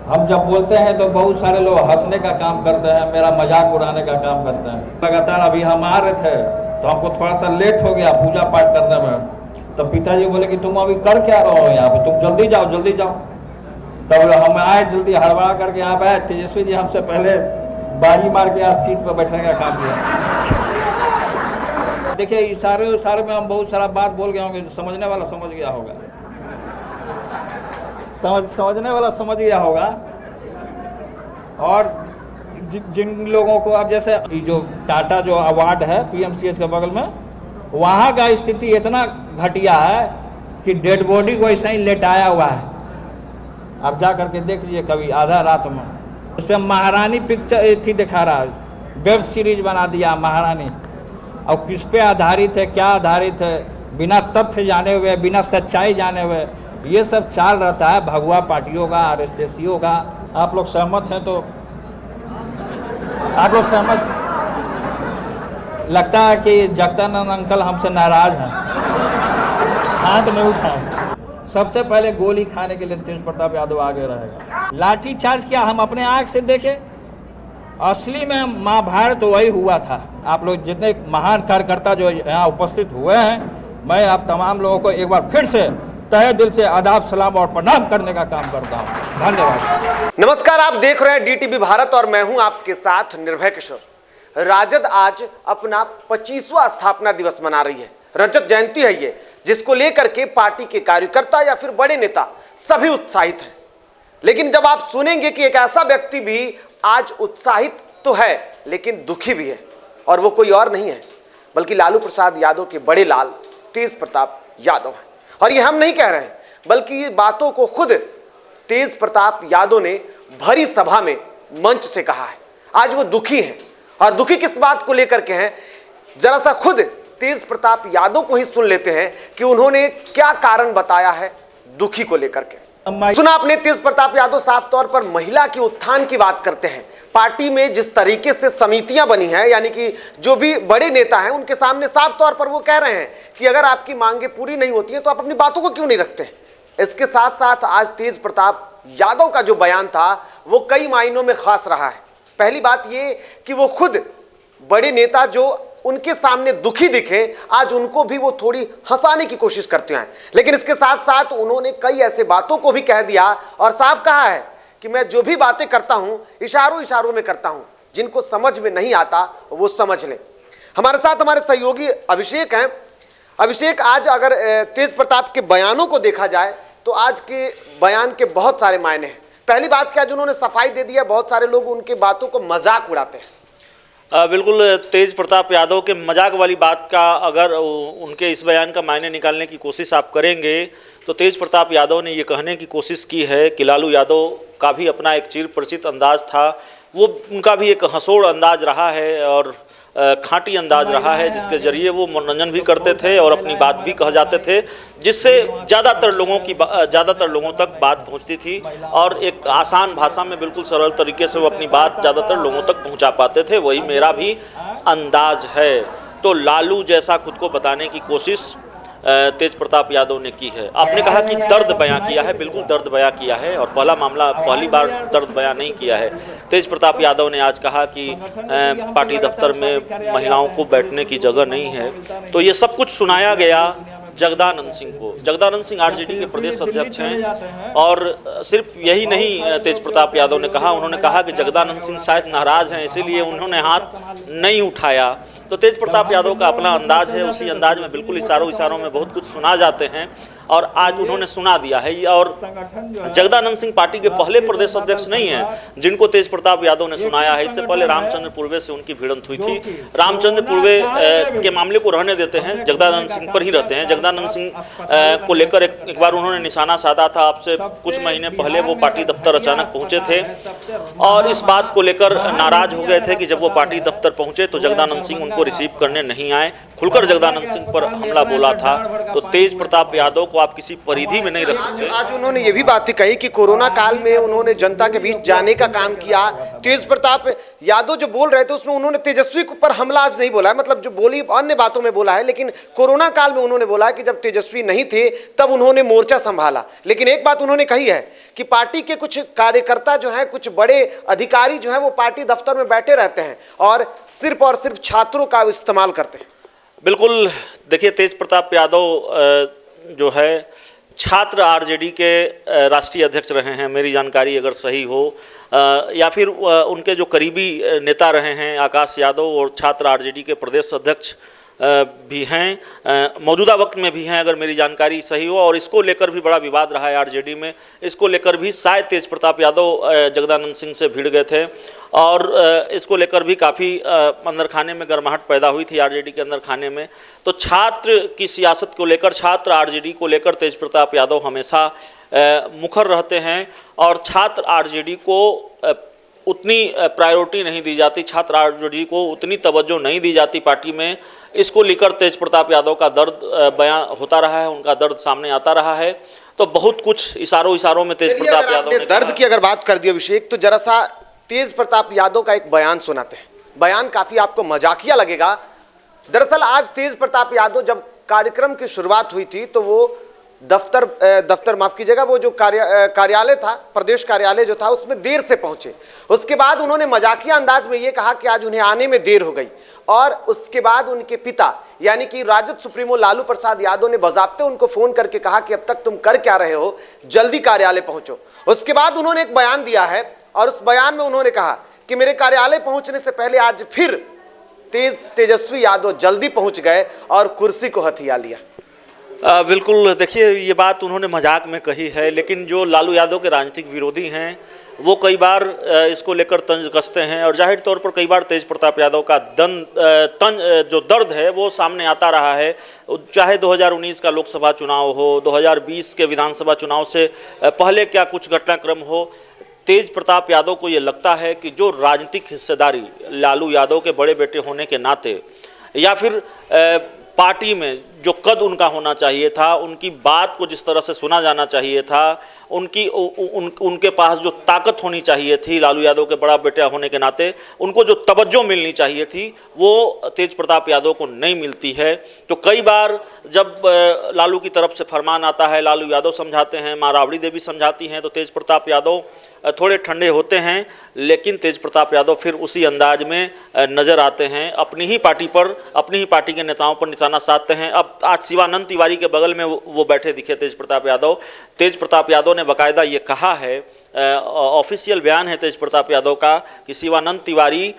हम जब बोलते हैं तो बहुत सारे लोग हंसने का काम करते हैं, मेरा मजाक उड़ाने का काम करते हैं। लगातार अभी हम आ रहे थे तो हमको थोड़ा सा लेट हो गया पूजा पाठ करने में, तो पिताजी बोले कि तुम अभी कर क्या रहो यहाँ पे, तुम जल्दी जाओ जल्दी जाओ। तब हम आए जल्दी हड़बड़ा करके यहाँ पे आए। तेजस्वी जी हमसे पहले बाजी मार के आज सीट पर बैठने का काम किया। देखिए इशारे में हम बहुत सारा बात बोल गए होंगे, समझने वाला समझ गया होगा, समझने वाला समझ गया होगा। और जिन लोगों को अब जैसे जो टाटा जो अवार्ड है पीएमसीएच के बगल में, वहाँ का स्थिति इतना घटिया है कि डेड बॉडी को ऐसा ही लेटाया हुआ है। आप जा करके देख लीजिए कभी आधा रात में, उसमें महारानी पिक्चर थी दिखा रहा है, वेब सीरीज बना दिया महारानी। और किस पे आधारित है, क्या आधारित है, बिना तथ्य जाने हुए, बिना सच्चाई जाने हुए ये सब चाल रहता है भगवा पार्टियों का, आरएसएसियों का। आप लोग सहमत हैं तो आप लोग सहमत, लगता है कि जगदानंद अंकल हमसे नाराज हैं, हाथ नहीं उठाए। सबसे पहले गोली खाने के लिए तेज प्रताप यादव आगे रहेगा। लाठी चार्ज किया, हम अपने आंख से देखे, असली में महाभारत तो वही हुआ था। आप लोग जितने महान कार्यकर्ता जो यहाँ उपस्थित हुए हैं, मैं आप तमाम लोगों को एक बार फिर से तहे दिल से आदाब सलाम और प्रणाम करने का काम करता हूँ। धन्यवाद। नमस्कार, आप देख रहे हैं डीटीवी भारत और मैं हूं आपके साथ निर्भय किशोर। राजद आज अपना 25वां स्थापना दिवस मना रही है। रजत जयंती है ये, जिसको लेकर के पार्टी के कार्यकर्ता या फिर बड़े नेता सभी उत्साहित हैं। लेकिन जब आप सुनेंगे कि एक ऐसा व्यक्ति भी आज उत्साहित तो है लेकिन दुखी भी है, और वो कोई और नहीं है बल्कि लालू प्रसाद यादव के बड़े लाल तेज प्रताप यादव हैं। और ये हम नहीं कह रहे हैं, बल्कि ये बातों को खुद तेज प्रताप यादव ने भरी सभा में मंच से कहा है। आज वो दुखी हैं, और दुखी किस बात को लेकर के हैं, जरा सा खुद तेज प्रताप यादव को ही सुन लेते हैं कि उन्होंने क्या कारण बताया है दुखी को लेकर के। सुना आपने, तेज प्रताप यादव साफ तौर पर महिला के उत्थान की बात करते हैं। पार्टी में जिस तरीके से समितियां बनी हैं, यानी कि जो भी बड़े नेता हैं उनके सामने साफ तौर पर वो कह रहे हैं कि अगर आपकी मांगे पूरी नहीं होती हैं तो आप अपनी बातों को क्यों नहीं रखते। इसके साथ साथ आज तेज प्रताप यादव का जो बयान था वो कई मायनों में खास रहा है। पहली बात ये कि वो खुद बड़े नेता जो उनके सामने दुखी दिखे, आज उनको भी वो थोड़ी हंसाने की कोशिश करते हैं। लेकिन इसके साथ साथ उन्होंने कई ऐसे बातों को भी कह दिया और साफ कहा है कि मैं जो भी बातें करता हूं इशारों में करता हूं, जिनको समझ में नहीं आता वो समझ लें। हमारे साथ हमारे सहयोगी अभिषेक हैं। अभिषेक, आज अगर तेज प्रताप के बयानों को देखा जाए तो आज के बयान के बहुत सारे मायने हैं। पहली बात क्या, जो उन्होंने सफाई दे दिया, बहुत सारे लोग उनके बातों को मजाक उड़ाते हैं। बिल्कुल, तेज प्रताप यादव के मजाक वाली बात का अगर उनके इस बयान का मायने निकालने की कोशिश आप करेंगे तो तेज प्रताप यादव ने ये कहने की कोशिश की है कि लालू यादव का भी अपना एक चिर परिचित अंदाज था, वो उनका भी एक हंसोड़ अंदाज रहा है और खाँटी अंदाज रहा है, जिसके जरिए वो मनोरंजन भी करते थे और अपनी बात भी कह जाते थे, जिससे ज़्यादातर लोगों तक बात पहुंचती थी और एक आसान भाषा में बिल्कुल सरल तरीके से वो अपनी बात ज़्यादातर लोगों तक पहुंचा पाते थे। वही मेरा भी अंदाज है। तो लालू जैसा खुद को बताने की कोशिश तेज प्रताप यादव ने की है। आपने कहा कि दर्द बयां किया है, बिल्कुल दर्द बयां किया है, और पहला मामला पहली बार दर्द बयां नहीं किया है। तेज प्रताप यादव ने आज कहा कि पार्टी दफ्तर में महिलाओं को बैठने की जगह नहीं है। तो ये सब कुछ सुनाया गया जगदानंद सिंह को। जगदानंद सिंह आरजेडी के प्रदेश अध्यक्ष हैं, और सिर्फ यही नहीं तेज प्रताप यादव ने कहा, उन्होंने कहा कि जगदानंद सिंह शायद नाराज हैं, इसीलिए उन्होंने हाथ नहीं उठाया। तो तेज प्रताप यादव का अपना अंदाज है, उसी अंदाज में बिल्कुल इशारों में बहुत कुछ सुना जाते हैं, और आज उन्होंने सुना दिया है। और जगदानंद सिंह पार्टी के पहले प्रदेश अध्यक्ष नहीं हैं जिनको तेज प्रताप यादव ने सुनाया है। इससे पहले रामचंद्र पूर्वे से उनकी भिड़ंत हुई थी। रामचंद्र पूर्वे के मामले को रहने देते हैं, जगदानंद सिंह पर ही रहते हैं। जगदानंद सिंह को लेकर एक बार उन्होंने निशाना साधा था। आपसे कुछ महीने पहले वो पार्टी दफ्तर अचानक पहुंचे थे और इस बात को लेकर नाराज हो गए थे कि जब वो पार्टी दफ्तर पहुंचे तो जगदानंद सिंह उनको रिसीव करने नहीं आए। खुलकर जगदानंद सिंह पर हमला बोला था, तो तेज प्रताप यादव को आप किसी परिधि में नहीं रख सकते। आज उन्होंने ये भी बात कही कि कोरोना काल में उन्होंने जनता के बीच जाने का काम किया। तेज प्रताप यादव जो बोल रहे थे उसमें उन्होंने तेजस्वी पर हमला आज नहीं बोला है, मतलब जो बोली अन्य बातों में बोला है, लेकिन कोरोना काल में उन्होंने बोला कि जब तेजस्वी नहीं थे तब उन्होंने मोर्चा संभाला। लेकिन एक बात उन्होंने कही है कि पार्टी के कुछ कार्यकर्ता जो हैं, कुछ बड़े अधिकारी जो हैं, वो पार्टी दफ्तर में बैठे रहते हैं और सिर्फ छात्रों का इस्तेमाल करते हैं। बिल्कुल, देखिए तेज प्रताप यादव जो है छात्र आरजेडी के राष्ट्रीय अध्यक्ष रहे हैं, मेरी जानकारी अगर सही हो, या फिर उनके जो करीबी नेता रहे हैं आकाश यादव, और छात्र आरजेडी के प्रदेश अध्यक्ष भी हैं, मौजूदा वक्त में भी हैं अगर मेरी जानकारी सही हो। और इसको लेकर भी बड़ा विवाद रहा है आरजेडी में, इसको लेकर भी शायद तेज प्रताप यादव जगदानंद सिंह से भिड़ गए थे और इसको लेकर भी काफ़ी अंदर खाने में गर्माहट पैदा हुई थी आरजेडी के अंदर खाने में। तो छात्र की सियासत को लेकर, छात्र आरजेडी को लेकर तेज प्रताप यादव हमेशा मुखर रहते हैं और छात्र आरजेडी को उतनी प्रायोरिटी नहीं दी जाती, छात्र आरजेडी को उतनी तवज्जो नहीं दी जाती पार्टी में। इसको लेकर तेज प्रताप यादव का दर्द बयां होता रहा है, उनका दर्द सामने आता रहा है। तो बहुत कुछ इशारों में तेज प्रताप यादव ने दर्द की अगर बात कर दी अभिषेक, तो जरा सा तेज प्रताप यादव का एक बयान सुनाते हैं। बयान काफी आपको मजाकिया लगेगा। दरअसल आज तेज प्रताप यादव जब कार्यक्रम की शुरुआत हुई थी तो वो दफ्तर माफ कीजिएगा, वो जो कार्यालय था, प्रदेश कार्यालय जो था, उसमें देर से पहुंचे। उसके बाद उन्होंने मजाकिया अंदाज में ये कहा कि आज उन्हें आने में देर हो गई। और उसके बाद उनके पिता यानी कि राजद सुप्रीमो लालू प्रसाद यादव ने बजाबते उनको फोन करके कहा कि अब तक तुम कर क्या रहे हो, जल्दी कार्यालय पहुंचो। उसके बाद उन्होंने एक बयान दिया है और उस बयान में उन्होंने कहा कि मेरे कार्यालय पहुंचने से पहले आज फिर तेजस्वी यादव जल्दी पहुंच गए और कुर्सी को हथिया लिया। बिल्कुल, देखिए ये बात उन्होंने मजाक में कही है, लेकिन जो लालू यादव के राजनीतिक विरोधी हैं वो कई बार इसको लेकर तंज कसते हैं और जाहिर तौर पर कई बार तेज प्रताप यादव का जो दर्द है वो सामने आता रहा है। चाहे 2019 का लोकसभा चुनाव हो, 2020 के विधानसभा चुनाव से पहले क्या कुछ घटनाक्रम हो, तेज प्रताप यादव को ये लगता है कि जो राजनीतिक हिस्सेदारी लालू यादव के बड़े बेटे होने के नाते या फिर पार्टी में जो कद उनका होना चाहिए था, उनकी बात को जिस तरह से सुना जाना चाहिए था, उनके पास जो ताकत होनी चाहिए थी लालू यादव के बड़ा बेटा होने के नाते, उनको जो तवज्जो मिलनी चाहिए थी वो तेज प्रताप यादव को नहीं मिलती है। तो कई बार जब लालू की तरफ से फरमान आता है, लालू यादव समझाते हैं, माँ राबड़ी देवी समझाती हैं, तो तेज प्रताप यादव थोड़े ठंडे होते हैं, लेकिन तेज प्रताप यादव फिर उसी अंदाज में नज़र आते हैं, अपनी ही पार्टी पर, अपनी ही पार्टी के नेताओं पर निशाना साधते हैं। अब आज शिवानंद तिवारी के बगल में वो बैठे दिखे तेज प्रताप यादव। तेज प्रताप यादव ने बाकायदा ये कहा है, ऑफिशियल बयान है तेज प्रताप यादव का, कि शिवानंद तिवारी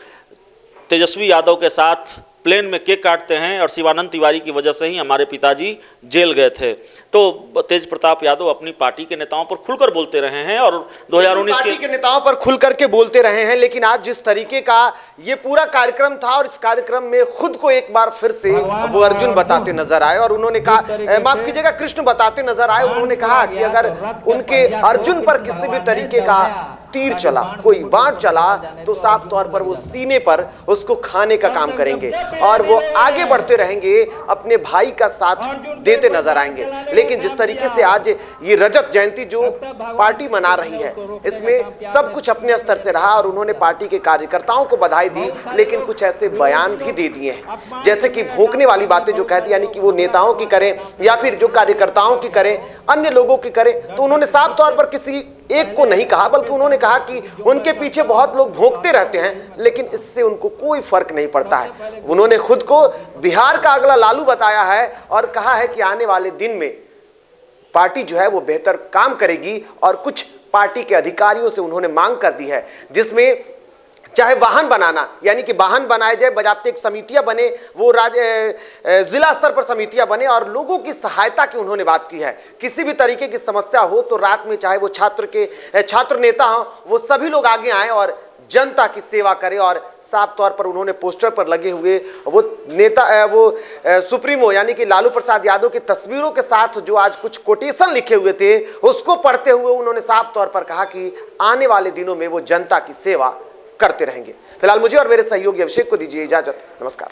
तेजस्वी यादव के साथ प्लेन में केक काटते हैं और शिवानंद तिवारी की वजह से ही हमारे पिताजी जेल गए थे। तो तेज प्रताप यादव अपनी पार्टी के नेताओं पर खुलकर बोलते रहे हैं और 2019 के नेताओं पर खुलकर के बोलते रहे हैं, लेकिन आज जिस तरीके का ये पूरा कार्यक्रम था और इस कार्यक्रम में खुद को एक बार फिर से वो अर्जुन बताते नजर आए और उन्होंने कहा, माफ कीजिएगा, कृष्ण बताते नजर आए। उन्होंने कहा कि अगर उनके अर्जुन पर किसी भी तरीके का तीर चला, कोई बाण चला, तो साफ तौर पर वो सीने पर उसको खाने का काम करेंगे और वो आगे बढ़ते रहेंगे, अपने भाई का साथ देते नजर आएंगे। लेकिन जिस तरीके से आज ये रजत जयंती जो पार्टी मना रही है, इसमें सब कुछ अपने स्तर से रहा और उन्होंने पार्टी के कार्यकर्ताओं को बधाई दी, लेकिन कुछ ऐसे बयान भी दे दिए हैं जैसे कि भोंकने वाली बातें जो कहती, यानी कि वो नेताओं की करें या फिर जो कार्यकर्ताओं की करें, अन्य लोगों की करें। तो उन्होंने साफ तौर पर किसी एक को नहीं कहा, बल्कि उन्होंने कहा कि उनके पीछे बहुत लोग भोंकते रहते हैं, लेकिन इससे उनको कोई फर्क नहीं पड़ता है। उन्होंने खुद को बिहार का अगला लालू बताया है और कहा है कि आने वाले दिन में पार्टी जो है वो बेहतर काम करेगी और कुछ पार्टी के अधिकारियों से उन्होंने मांग कर दी है, जिसमें चाहे वाहन बनाना, यानी कि वाहन बनाए जाए, बजाते समितियां बने, वो जिला स्तर पर समितियां बने और लोगों की सहायता की उन्होंने बात की है। किसी भी तरीके की समस्या हो तो रात में चाहे वो छात्र नेता हो, वो सभी लोग आगे आए और जनता की सेवा करें। और साफ तौर पर उन्होंने पोस्टर पर लगे हुए वो नेता सुप्रीमो यानी कि लालू प्रसाद यादव की तस्वीरों के साथ जो आज कुछ कोटेशन लिखे हुए थे, उसको पढ़ते हुए उन्होंने साफ तौर पर कहा कि आने वाले दिनों में वो जनता की सेवा करते रहेंगे। फिलहाल मुझे और मेरे सहयोगी अभिषेक को दीजिए इजाजत। नमस्कार।